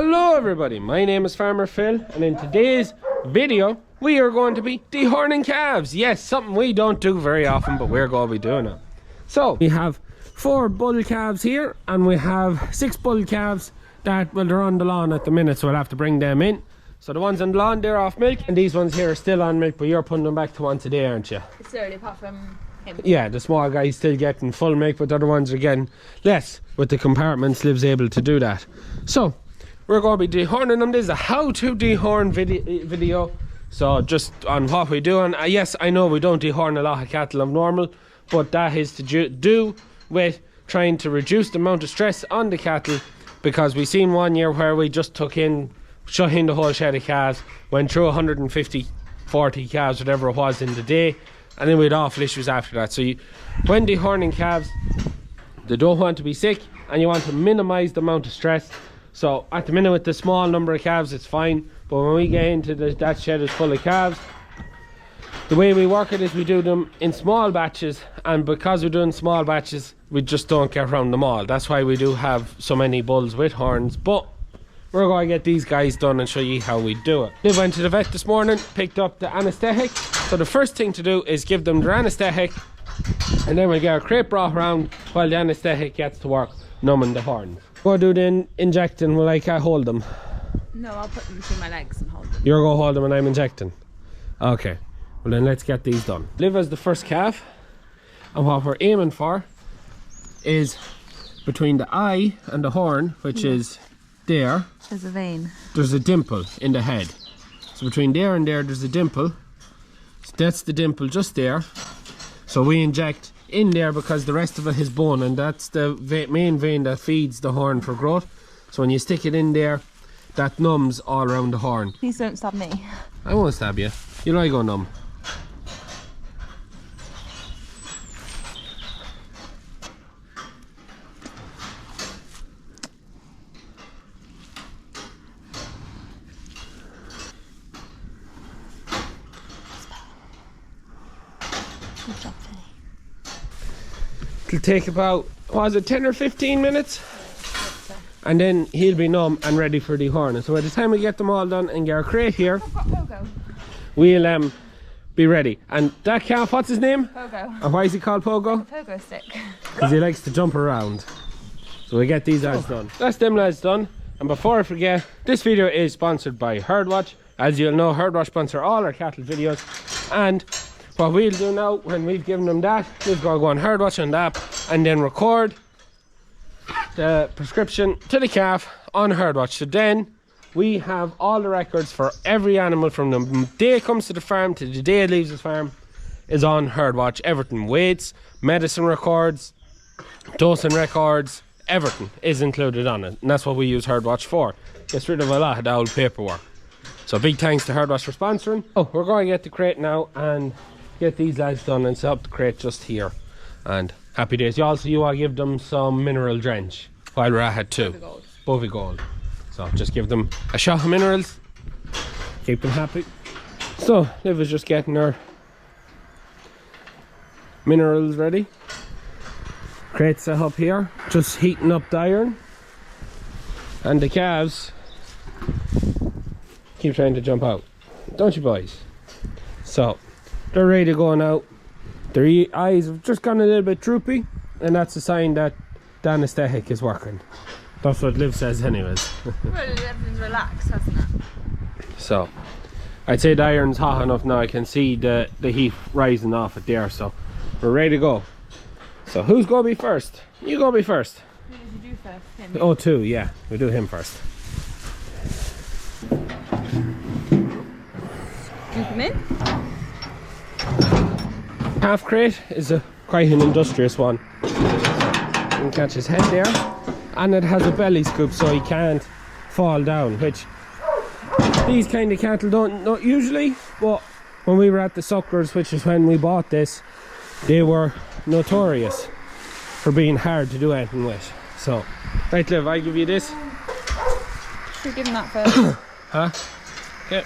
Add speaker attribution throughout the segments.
Speaker 1: Hello everybody, my name is Farmer Phil, and in today's video we are going to be dehorning calves. Yes, something we don't do very often, but we're going to be doing it. So we have 4 bull calves here, and we have 6 bull calves that, well, they're on the lawn at the minute, so we'll have to bring them in. So the ones on the lawn, they're off milk, and these ones here are still on milk, but you're putting them back to once a day, aren't you?
Speaker 2: It's early, apart from him.
Speaker 1: Yeah, the small guy's still getting full milk, but the other ones are getting less. With the compartments, Liv's able to do that. So we're going to be dehorning them. This is a how to dehorn video. So just on what we do. And yes, I know we don't dehorn a lot of cattle of normal, but that is to do with trying to reduce the amount of stress on the cattle, because we seen one year where we just shut in the whole shed of calves, went through 150, 40 calves, whatever it was in the day, and then we had awful issues after that. So when dehorning calves, they don't want to be sick, and you want to minimize the amount of stress. So at the minute with the small number of calves it's fine, but when we get into that shed is full of calves, the way we work it is we do them in small batches, and because we're doing small batches we just don't get around them all. That's why we do have so many bulls with horns, but we're going to get these guys done and show you how we do it. They went to the vet this morning, picked up the anaesthetic. So the first thing to do is give them their anaesthetic, and then we'll get our crate brought around while the anaesthetic gets to work numbing the horns. Go do the injecting. Will I can't hold them?
Speaker 2: No, I'll put them between my legs and hold them.
Speaker 1: You're going to hold them and I'm injecting? Okay, well then let's get these done. Liv has the first calf, and what we're aiming for is between the eye and the horn, which is there.
Speaker 2: There's a vein.
Speaker 1: There's a dimple in the head. So between there and there there's a dimple. So that's the dimple just there. So we inject in there because the rest of it is bone, and that's the main vein that feeds the horn for growth. So when you stick it in there, that numbs all around the horn.
Speaker 2: Please don't stab me.
Speaker 1: I won't stab you. You know I go numb. It'll take about, was it 10 or 15 minutes? And then he'll be numb and ready for dehorning. So by the time we get them all done and get our crate here, we'll be ready. And that calf, what's his name?
Speaker 2: Pogo.
Speaker 1: And why is he called Pogo?
Speaker 2: Pogo stick.
Speaker 1: Because he likes to jump around. So we get these lads done. That's them lads done. And before I forget, this video is sponsored by Herdwatch. As you'll know, Herdwatch sponsor all our cattle videos. And what we'll do now, when we've given them that, we'll go on Herdwatch on the app and then record the prescription to the calf on Herdwatch. So then we have all the records for every animal from the day it comes to the farm to the day it leaves the farm is on Herdwatch. Everything, weights, medicine records, dosing records, everything is included on it. And that's what we use Herdwatch for. Gets rid of a lot of the old paperwork. So big thanks to Herdwatch for sponsoring. Oh, we're going to get the crate now and get these lads done and set up the crate just here. And happy days. You want to give them some mineral drench while we're at it too. Bovie Gold. So just give them a shot of minerals, keep them happy. So Liv is just getting her minerals ready. Crate set up here, just heating up the iron, and the calves keep trying to jump out, don't you boys? So they're ready to go now. Their eyes have just gone a little bit droopy, and that's a sign that the anaesthetic is working. That's what Liv says anyways.
Speaker 2: Well, everything's relaxed, hasn't it?
Speaker 1: So I'd say the iron's hot enough now. I can see the heat rising off it there, so we're ready to go. So who's going to be first? You go be first.
Speaker 2: Who did you do first? Him?
Speaker 1: Oh, 2, yeah. We'll do him first.
Speaker 2: Keep him in.
Speaker 1: Half crate is quite an industrious one. You can catch his head there, and it has a belly scoop so he can't fall down, which these kind of cattle don't not usually, but when we were at the suckers, which is when we bought this, they were notorious for being hard to do anything with. So right, Liv, I give you this.
Speaker 2: Should we give him that first?
Speaker 1: Huh? Okay.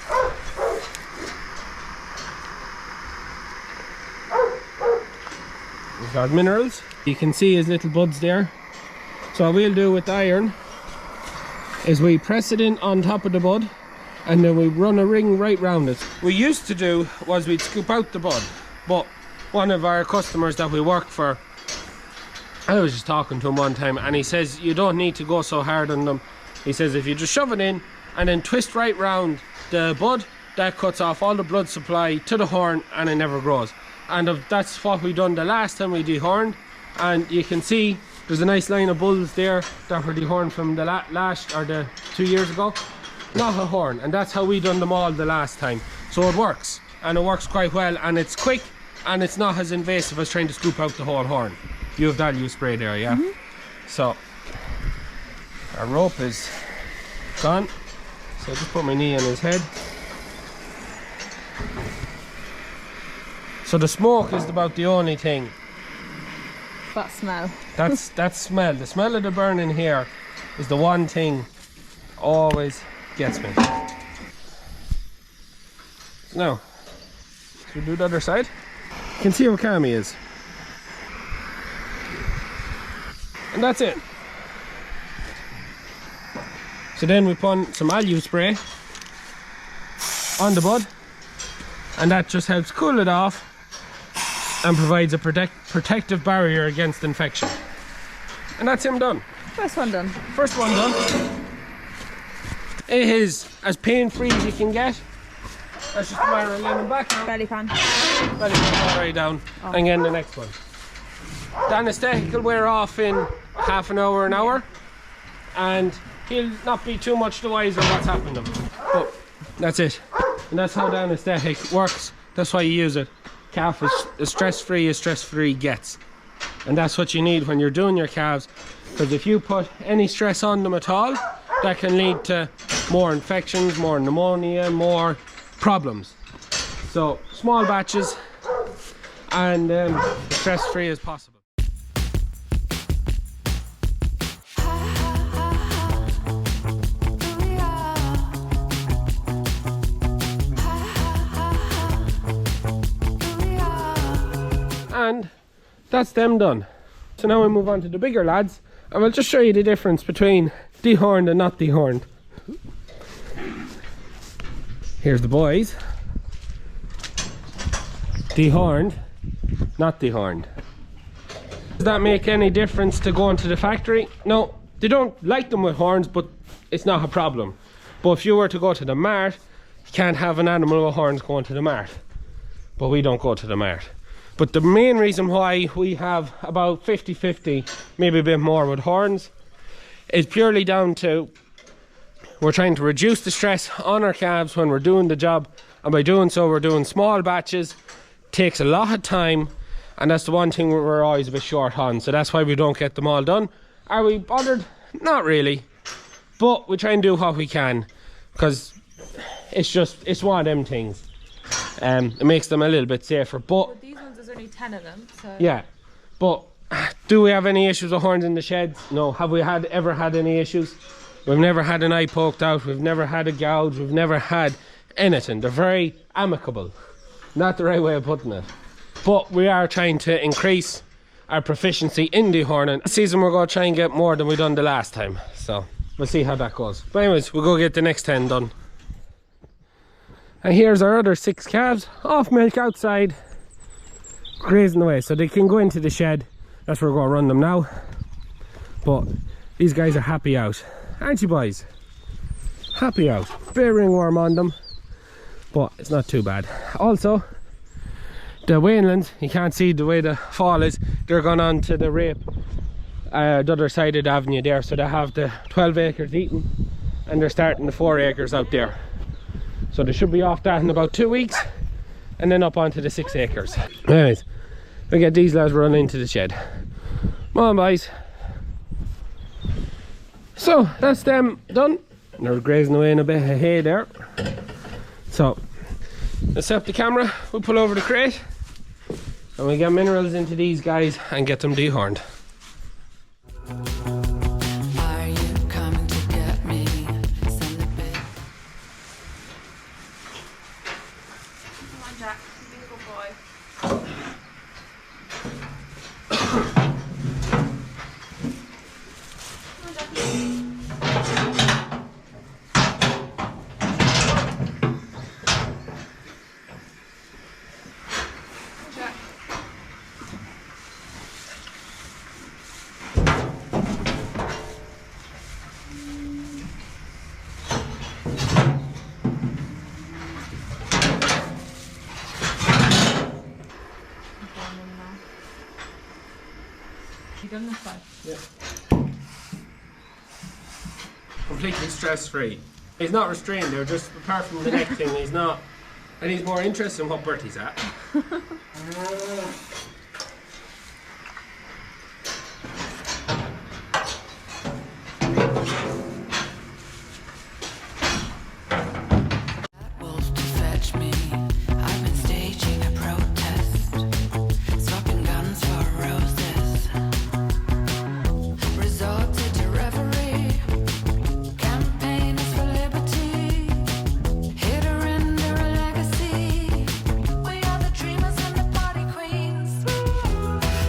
Speaker 1: He's got minerals. You can see his little buds there. So what we'll do with the iron is we press it in on top of the bud and then we run a ring right round it. We used to do was we'd scoop out the bud, but one of our customers that we work for, I was just talking to him one time and he says you don't need to go so hard on them. He says if you just shove it in and then twist right round the bud, that cuts off all the blood supply to the horn and it never grows. And that's what we done the last time we dehorned, and you can see there's a nice line of bulls there that were dehorned from the last or the 2 years ago. Not a horn, and that's how we done them all the last time. So it works, and it works quite well, and it's quick and it's not as invasive as trying to scoop out the whole horn. You have that spray there, yeah? So our rope is gone, so I just put my knee on his head. So the smoke is about the only thing.
Speaker 2: That smell.
Speaker 1: That's that smell. The smell of the burning here is the one thing always gets me. Now, should we do the other side? You can see how calm he is. And that's it. So then we put some alu spray on the bud, and that just helps cool it off and provides a protective barrier against infection. And that's him done.
Speaker 2: First one done.
Speaker 1: First one done. It is as pain-free as you can get. That's just a matter of laying him back now.
Speaker 2: Belly pan.
Speaker 1: Belly pan all right down. And then the next one. The anaesthetic will wear off in half an hour, an hour. And he'll not be too much the wiser what's happened to him. But that's it. And that's how the anaesthetic works. That's why you use it. Calf is as stress-free gets, and that's what you need when you're doing your calves, because if you put any stress on them at all, that can lead to more infections, more pneumonia, more problems. So small batches and as stress-free as possible. And that's them done. So now we move on to the bigger lads, and we'll just show you the difference between dehorned and not dehorned. Here's the boys. Dehorned, not dehorned. Does that make any difference to going to the factory? No, they don't like them with horns, but it's not a problem. But if you were to go to the mart, you can't have an animal with horns going to the mart. But we don't go to the mart. But the main reason why we have about 50-50, maybe a bit more with horns, is purely down to we're trying to reduce the stress on our calves when we're doing the job, and by doing so we're doing small batches. Takes a lot of time, and that's the one thing we're always a bit short on, so that's why we don't get them all done. Are we bothered? Not really, but we try and do what we can, because it's one of them things. It makes them a little bit safer, but
Speaker 2: These ones, there's only 10 of them, so
Speaker 1: yeah. But do we have any issues with horns in the sheds? No. Have we ever had any issues? We've never had an eye poked out, we've never had a gouge, we've never had anything. They're very amicable. Not the right way of putting it. But we are trying to increase our proficiency in dehorning. This season we're going to try and get more than we done the last time. So we'll see how that goes. But anyways, we'll go get the next 10 done. And here's our other 6 calves, off milk outside, grazing away. So they can go into the shed. That's where we're going to run them now. But these guys are happy out. Aren't you boys? Happy out. Bit of ringworm on them, but it's not too bad. Also, the Wainlands, you can't see the way the fall is, they're gone on to the rape, the other side of the avenue there. So they have the 12 acres eaten, and they're starting the 4 acres out there. So they should be off that in about 2 weeks, and then up onto the 6 acres. Anyways, we'll get these lads running into the shed. Come on, boys. So that's them done. They're grazing away in a bit of hay there. So let's set up the camera, we'll pull over the crate, and we get minerals into these guys and get them dehorned.
Speaker 3: Are you coming to get me? Send the bit.
Speaker 2: Come on, Jack. Be a good boy. Come on, Jack. done this one.
Speaker 1: Yeah. Completely stress-free. He's not restrained there, just apart from the neck thing, he's not. And he's more interested in what Bertie's at.
Speaker 3: Wolf to fetch me. I've been staging a protest, swapping guns for roses. Resorted to reverie. Campaigners for liberty. Here to render a legacy. We are the dreamers and the party queens.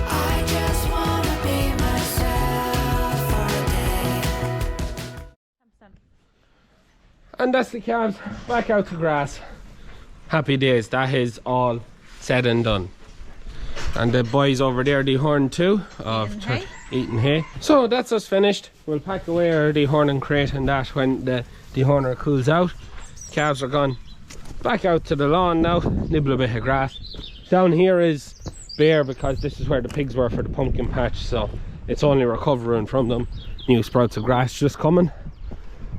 Speaker 3: I just wanna be myself for a day.
Speaker 2: 10%.
Speaker 1: And that's the calves back out to grass. Happy days, that is all said and done. And the boys over there dehorned too, eating hay. So that's us finished. We'll pack away our dehorning crate and that when the dehorner cools out. Calves are gone back out to the lawn now, nibble a bit of grass. Down here is bare because this is where the pigs were for the pumpkin patch, so it's only recovering from them. New sprouts of grass just coming.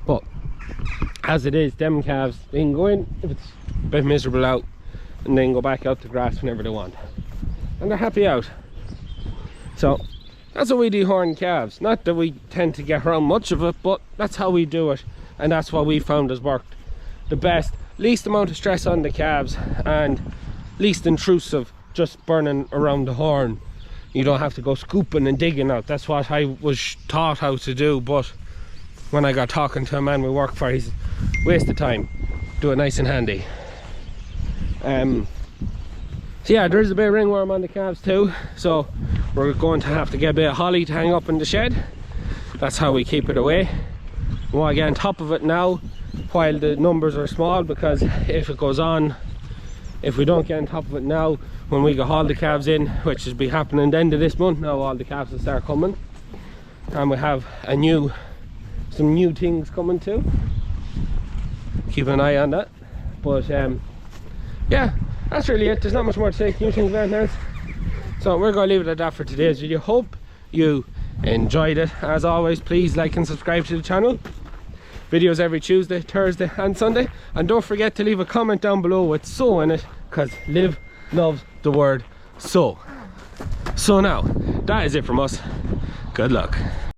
Speaker 1: But as it is, them calves, they can go in if it's a bit miserable out and then go back out to grass whenever they want. And they're happy out. So that's how we dehorn calves. Not that we tend to get around much of it, but that's how we do it. And that's what we found has worked the best. Least amount of stress on the calves and least intrusive, just burning around the horn. You don't have to go scooping and digging out. That's what I was taught how to do, but when I got talking to a man we work for, he's waste of time, do it nice and handy. So yeah, there is a bit of ringworm on the calves too, so we're going to have to get a bit of holly to hang up in the shed. That's how we keep it away. We want to get on top of it now while the numbers are small, because if it goes on, if we don't get on top of it now, when we go haul the calves in, which will be happening at the end of this month, now all the calves will start coming, and we have some new things coming too. Keep an eye on that. But yeah, that's really it. There's not much more to say. New things, anything else. So we're going to leave it at that for today's video. Hope you enjoyed it. As always, please like and subscribe to the channel. Videos every Tuesday, Thursday and Sunday. And don't forget to leave a comment down below with "so" in it, because Liv loves the word "so." So now, that is it from us. Good luck.